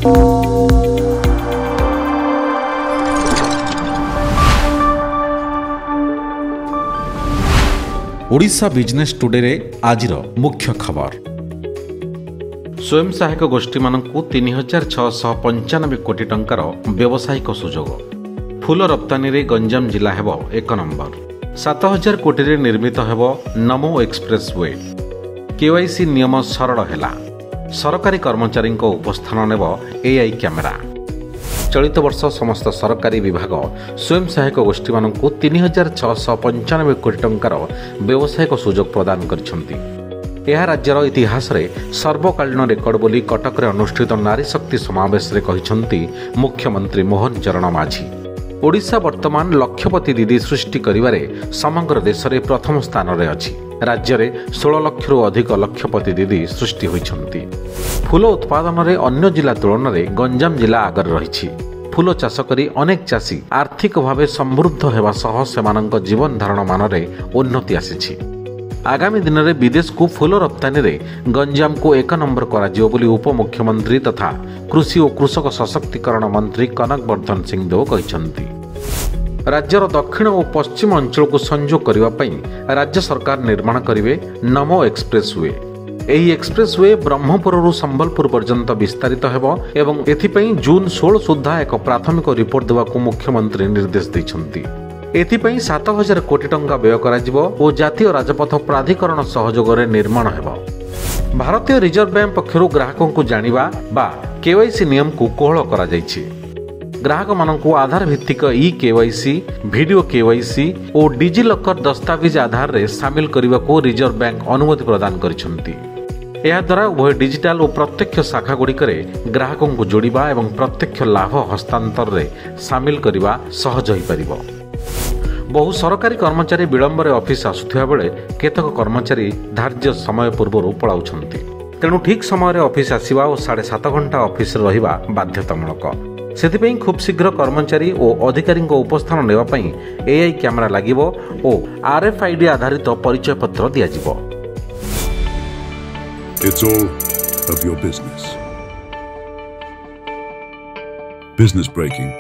Odisha business today रे आजिर मुख्य खबर। स्वयं सहायक गोष्ठी मानकु 3695 कोटी टंकार व्यावसायिक सुजोग। फूल रप्तानी रे गंजाम जिला हेबो 1 नंबर। 7000 कोटी रे निर्मित हेबो नमो एक्सप्रेस वे। केवाईसी नियम सरल हेला। सरकारी कर्मचारी को उपस्थान नेब एआई कैमेरा। चलित वर्ष समस्त सरकारी विभाग स्वयं सहायक गोष्ठी मानकु 3695 कोटी टंकार व्यावसायिक सुजोग प्रदान करिसेंती। यह राज्यर इतिहास रे सर्वकालीन रेकर्ड बोली कटक रे अनुष्ठित नारी शक्ति समावेश रे कहिसेंती मुख्यमंत्री मोहन चरण माझी। ओडिशा वर्तमान लक्षपति दीदी सृष्टि करिवारे समग्र देश रे प्रथम स्थान रे अछि। राज्य रे 16 लाख रु अधिक लक्षपति दीदी सृष्टि होइछंती। फूल उत्पादन रे अन्य जिला तुलन रे गंजाम जिला आगर रहिछि। फूल चाष करी अनेक चाषी आर्थिक भावे समृद्ध हेबा सह सेमानक जीवन धारण मान रे उन्नति आसिछि। आगामी दिन में विदेश को फूल रप्तानी रे गंजाम को 1 नंबर कराजियो बोली उपमुख्यमंत्री तथा कृषि और कृषक सशक्तिकरण मंत्री कनक वर्धन सिंह देव कहिसेंती। राज्यर दक्षिण और पश्चिम अंचल को संजोग करने पर राज्य सरकार निर्माण करेंगे नमो एक्सप्रेस वे। यही एक्सप्रेस वे ब्रह्मपुर संबलपुर पर्यंत विस्तारित हेबो एवं एथिपई जून 16 सुधा एक प्राथमिक रिपोर्ट देवाक मुख्यमंत्री निर्देश दैछंती। एथिपई 7000 कोटी टंका व्यय कराजिबो और जातीय राजपथ प्राधिकरण सहयोग रे निर्माण हेबो। भारतीय रिजर्व बैंक पक्षरु ग्राहकों को जानिबा बा केवाईसी नियम को कोहल करा जायछि। ग्राहक मानक आधार भित्तिक ई केवाईसी, वीडियो केवाईसी और डिजी लॉकर दस्तावेज आधार रे शामिल करने को रिजर्व बैंक अनुमति प्रदान करिसेंती। यह द्वारा उभय डिजिटाल और प्रत्यक्ष शाखा गुड़िक ग्राहकों को जोड़िबा एवं प्रत्यक्ष लाभ हस्तांतर रे शामिल करने सहज हो पारिबो। बहु सरकारी कर्मचारी विलंब रे ऑफिस आसुथिबा बेले केतक कर्मचारी धार्य समय पूर्व पलाउछंती। तेणु ठीक समय ऑफिस आसिबा और 7.5 घंटा ऑफिस रहिबा बाध्यतामूलक। सेथिपई खूब शीघ्र कर्मचारी और अधिकारी उपस्थान नेबा पई एआई कैमेरा लागिबो और आरएफआईडी आधारित परिचय पत्र दियाजिबो। It's all of your business. Business breaking.